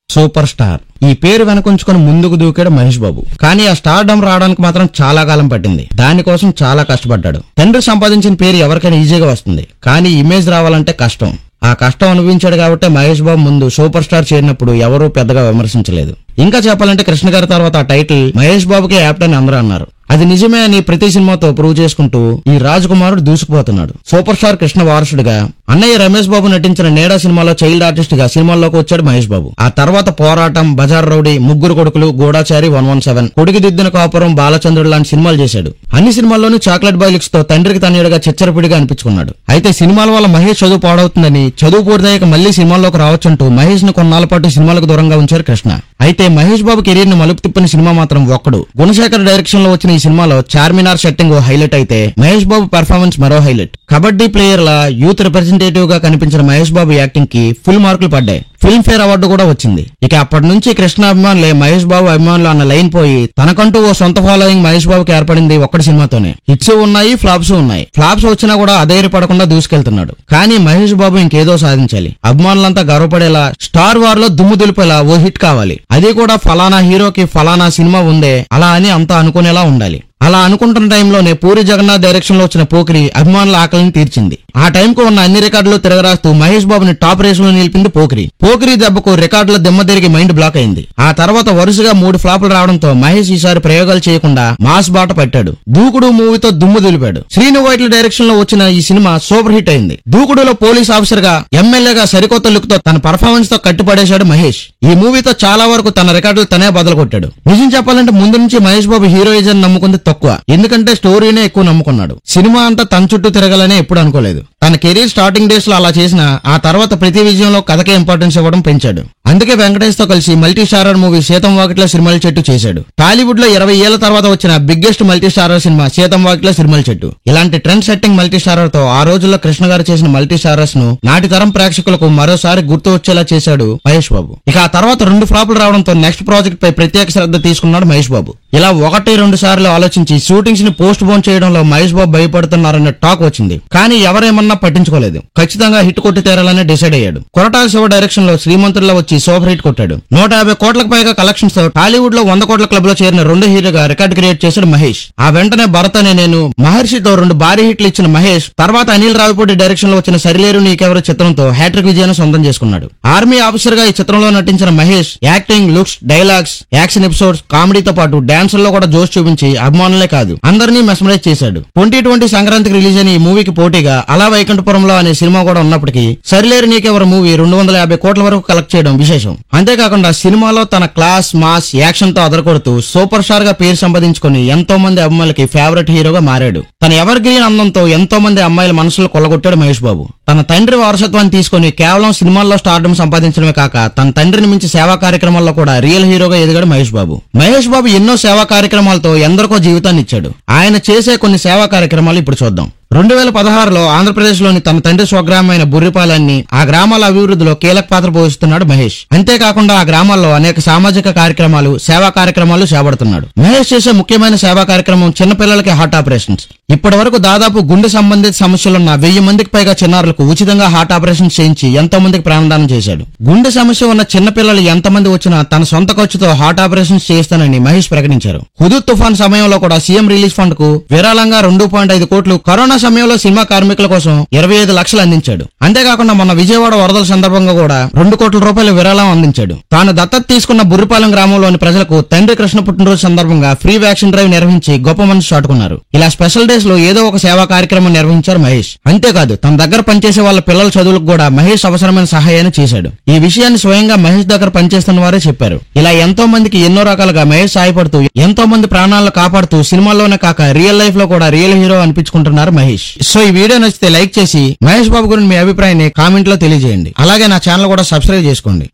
Super star. ఈ పేరు వెనకుంచుకొని ముందుకు దూకాడు మహేష్ బాబు. కానీ ఆ స్టార్డమ్ రావడానికి మాత్రం చాలా కాలం పట్టింది. దానికోసం చాలా కష్టపడ్డాడు. తండ్రి సంపాదించిన పేరు ఎవరికైనా ఈజీగా వస్తుంది, కానీ ఇమేజ్ రావాలంటే కష్టం. ఆ కష్టం అనుభవించాడు కాబట్టి మహేష్ బాబు ముందు సూపర్ స్టార్ చేరినప్పుడు ఎవరూ పెద్దగా విమర్శించలేదు. ఇంకా చెప్పాలంటే కృష్ణ గారి తర్వాత ఆ టైటిల్ మహేష్ బాబుకే యాప్ట్ అని అందరూ అన్నారు. అది నిజమే అని ప్రతి సినిమాతో ప్రూవ్ చేసుకుంటూ ఈ రాజకుమారుడు దూసుకుపోతున్నాడు. సూపర్ స్టార్ కృష్ణ వారసుడిగా అన్నయ్య రమేష్ బాబు నటించిన నేడా సినిమాలో చైల్డ్ ఆర్టిస్ట్ గా సినిమాల్లోకి వచ్చాడు మహేష్ బాబు. ఆ తర్వాత పోరాటం, బజార్ రౌడీ, ముగ్గురు కొడుకులు, గూఢాచారి, 117, కొడుకు దిద్దిన కాపురం, బాలచంద్రుడు లాంటి సినిమాలు చేశాడు. అన్ని సినిమాల్లోనూ చాక్లెట్ బాయ్ లుక్స్ తో తండ్రికి తనయుడుగా చిచ్చరపిడిగా అనిపించుకున్నాడు. అయితే సినిమాల వల్ల మహేష్ చదువు పాడవుతుందని, చదువు పూర్తయ్యాక మళ్లీ సినిమాల్లోకి రావచ్చంటూ మహేష్ ను కొన్నాళ్ల పాటు సినిమాలకు దూరంగా ఉంచారు కృష్ణ. అయితే మహేష్ బాబు కెరీర్ ను మలుపు తిప్పిన సినిమా మాత్రం ఒక్కడు. గుణశేఖర్ డైరెక్షన్ లో వచ్చిన ఈ సినిమాలో చార్మినార్ సెట్టింగ్ హైలైట్ అయితే మహేష్ బాబు పెర్ఫార్మెన్స్ మరో హైలైట్. కబడ్డీ ప్లేయర్ లా యూత్ రిప్రజెంటేటివ్ గా కనిపించిన మహేష్ బాబు యాక్టింగ్ కి ఫుల్ మార్కులు పడ్డాయి. ఫిల్మ్ ఫేర్ అవార్డు కూడా వచ్చింది. ఇక అప్పటి నుంచి కృష్ణ అభిమానులే మహేష్ బాబు అభిమానులు అన్న లైన్ పోయి తనకంటూ ఓ సొంత ఫాలోయింగ్ మహేష్ బాబుకి ఏర్పడింది ఒక్కటి సినిమాతోనే. హిట్స్ ఉన్నాయి, ఫ్లాప్స్ ఉన్నాయి. ఫ్లాప్స్ వచ్చినా కూడా అధైర్యపడకుండా దూసుకెళ్తున్నాడు. కానీ మహేష్ బాబు ఇంకేదో సాధించాలి. అభిమానులంతా గర్వపడేలా, స్టార్ వార్ లో దుమ్ము దులిపేలా ఓ హిట్ కావాలి. అది కూడా ఫలానా హీరోకి ఫలానా సినిమా ఉందే అలా అని అంతా అనుకునేలా ఉండాలి. అలా అనుకుంటున్న టైంలోనే పూరి జగన్నాథ్ డైరెక్షన్ లో వచ్చిన పోకిరి అభిమానుల ఆకలిని తీర్చింది. ఆ టైంకు ఉన్న అన్ని రికార్డులు తిరగరాస్తూ మహేష్ బాబుని టాప్ రేస్ లో నిలిపింది పోకిరి. పోకిరి దెబ్బకు రికార్డుల దిమ్మ తిరిగి మైండ్ బ్లాక్ అయింది. ఆ తర్వాత వరుసగా 3 ఫ్లాపులు రావడంతో మహేష్ ఈసారి ప్రయోగాలు చేయకుండా మాస్ బాట పట్టాడు. దూకుడు మూవీతో దుమ్ము దులిపాడు. శ్రీను వైట్ల డైరెక్షన్ లో వచ్చిన ఈ సినిమా సూపర్ హిట్ అయింది. దూకుడులో పోలీస్ ఆఫీసర్ గా, ఎమ్మెల్యేగా సరికొత్త లుక్ తో తన పర్ఫార్మెన్స్ తో కట్టిపడేశాడు మహేష్. ఈ మూవీతో చాలా వరకు తన రికార్డులు తనే బదులు కొట్టాడు. నిజం చెప్పాలంటే ముందు నుంచి మహేష్ బాబు హీరోయిజం నమ్ముకుంది తక్కువ. ఎందుకంటే స్టోరీనే ఎక్కువ నమ్ముకున్నాడు. సినిమా అంతా తన చుట్టూ తిరగాలనే ఎప్పుడు అనుకోలేదు. తన కెరీర్ స్టార్టింగ్ డేస్ లో అలా చేసినా ఆ తర్వాత ప్రతి విజయంలో కథకే ఇంపార్టెన్స్ ఇవ్వడం పెంచాడు. అందుకే వెంకటేష్ తో కలిసి multi starrer movie సీతం Vakitlo Sirimalle చెట్టు చేశాడు. టాలీవుడ్ లో 20 ఏళ్ల తర్వాత వచ్చిన biggest multi starrer cinema సీతం Vakitlo Sirimalle చెట్టు. ఇలాంటి ట్రెండ్ సెట్టింగ్ మల్టీ స్టారర్ తో ఆ రోజుల్లో కృష్ణ గారు చేసిన మల్టీ స్టారర్స్ ను నాటి తరం ప్రేక్షకులకు మరోసారి గుర్తు వచ్చేలా చేశాడు మహేష్ బాబు. ఇక ఆ తర్వాత 2 ఫ్లాపులు రావడంతో నెక్స్ట్ ప్రాజెక్ట్ పై ప్రత్యేక శ్రద్ధ తీసుకున్నాడు మహేష్ బాబు. ఇలా 1-2 సార్లు ఆలోచించి షూటింగ్స్ ని పోస్ట్ పోన్ చేయడంలో మహేష్ బాబు భయపడుతున్నారన్న టాక్ వచ్చింది. కానీ ఎవరేమన్నా పట్టించుకోలేదు. ఖచ్చితంగా హిట్ కొట్టి తీరాలని డిసైడ్ అయ్యాడు. కొరటాల శివ డైరెక్షన్ లో శ్రీమంతుల్లో వచ్చి సూపర్ హిట్ కొట్టాడు. 150 కోట్లకు పైగా కలెక్షన్స్ తో టాలీవుడ్ లో 100 కోట్ల క్లబ్ లో చేరిన 2 హీరోగా రికార్డు క్రియేట్ చేశాడు మహేష్. ఆ వెంటనే భరత్ అనే నేను, మహర్షితో 2 భారీ హిట్లు ఇచ్చిన మహేష్ తర్వాత అనిల్ రావిపూడి డైరెక్షన్ లో వచ్చిన సరిలేరు నీకెవరు చిత్రంతో హ్యాట్రిక్ విజయాన్ని సొంతం చేసుకున్నాడు. ఆర్మీ ఆఫీసర్ గా ఈ చిత్రంలో నటించిన Mahesh acting, looks, dialogues, action episodes, కామెడీతో పాటు డాన్స్ లో కూడా జోష్ చూపించి అభిమానులే కాదు అందరినీ మెస్మరైజ్ చేశాడు. 2020 సంక్రాంతికి రిలీజ్ అయిన ఈ మూవీకి పోటీగా అలా వైకుంఠపురంలో అనే సినిమా కూడా ఉన్నప్పటికీ సరిలేరు నీకెవరు మూవీ 250 కోట్ల వరకు కలెక్ట్ చేయడం విశేషం. అంతేకాకుండా సినిమాలో తన క్లాస్, మాస్, యాక్షన్ తో అదరకొడుతూ సూపర్ స్టార్ గా పేరు సంపాదించుకుని ఎంతో మంది అమ్మాయిలకి ఫేవరెట్ హీరోగా మారాడు. తన ఎవర్ గ్రీన్ అందంతో ఎంతో మంది అమ్మాయిల మనసులు కొల్లగొట్టాడు మహేష్ బాబు. తన తండ్రి వారసత్వాన్ని తీసుకుని కేవలం సినిమాల్లో స్టార్డమ్ సంపాదించడమే కాక తన తండ్రిని మించి సేవా కార్యక్రమాల్లో కూడా రియల్ హీరోగా ఎదిగాడు మహేష్ బాబు. మహేష్ బాబు ఎన్నో సేవా కార్యక్రమాలతో ఎందరికో జీవితాన్ని ఇచ్చాడు. ఆయన చేసే కొన్ని సేవా కార్యక్రమాలు ఇప్పుడు చూద్దాం. 2016లో ఆంధ్రప్రదేశ్ లోని తన తండ్రి స్వగ్రామైన బుర్రిపాలెన్ని ఆ గ్రామాల అభివృద్ధిలో కీలక పాత్ర పోషిస్తున్నాడు మహేష్. అంతేకాకుండా ఆ గ్రామాల్లో అనేక సామాజిక కార్యక్రమాలు, సేవా కార్యక్రమాలు చేపడుతున్నాడు. మహేష్ చేసే ముఖ్యమైన సేవా కార్యక్రమం చిన్నపిల్లలకి హార్ట్ ఆపరేషన్స్. ఇప్పటి వరకు దాదాపు గుండె సంబంధిత సమస్యలున్న 1000 మందికి పైగా చిన్నారులకు ఉచితంగా హార్ట్ ఆపరేషన్ చేయించి ఎంతో మందికి ప్రాణదానం చేశాడు. గుండె సమస్య ఉన్న చిన్నపిల్లలు ఎంతమంది వచ్చినా తన సొంత ఖర్చుతో హార్ట్ ఆపరేషన్స్ చేయిస్తానని మహేష్ ప్రకటించారు. హుదూద్ తుఫాన్ సమయంలో కూడా సీఎం రిలీఫ్ ఫండ్ కు విరాళంగా 2.5 కోట్లు, కరోనా సమయంలో సినిమా కార్మికుల కోసం 25 లక్షలు అందించాడు. అంతేకాకుండా మొన్న విజయవాడ వరదల సందర్భంగా కూడా 2 కోట్ల రూపాయల విరాళం అందించాడు. తాను దత్తత తీసుకున్న బుర్రిపాలెం గ్రామంలోని ప్రజలకు తండ్రి కృష్ణ పుట్టినరోజు సందర్భంగా ఫ్రీ వ్యాక్సిన్ డ్రైవ్ నిర్వహించి గొప్ప మనసు చాటుకున్నారు. ఇలా స్పెషల్ డేస్ లో ఏదో ఒక సేవా కార్యక్రమం నిర్వహించారు మహేష్. అంతేకాదు తన దగ్గర పనిచేసే వాళ్ళ పిల్లల చదువులకు కూడా మహేష్ అవసరమైన సహాయాన్ని చేశాడు. ఈ విషయాన్ని స్వయంగా మహేష్ దగ్గర పనిచేస్తున్న వారే చెప్పారు. ఇలా ఎంతో మందికి ఎన్నో రకాలుగా మహేష్ సాయపడుతూ ఎంతో మంది ప్రాణాలను కాపాడుతూ సినిమాల్లోనే కాక రియల్ లైఫ్ లో కూడా రియల్ హీరో అనిపించుకుంటున్నారు మహేష్. సో ఈ వీడియో నచ్చితే లైక్ చేసి మహేష్ బాబు గురించి మీ అభిప్రాయాన్ని కామెంట్ లో తెలియజేయండి. అలాగే నా ఛానల్ కూడా సబ్స్క్రైబ్ చేసుకోండి.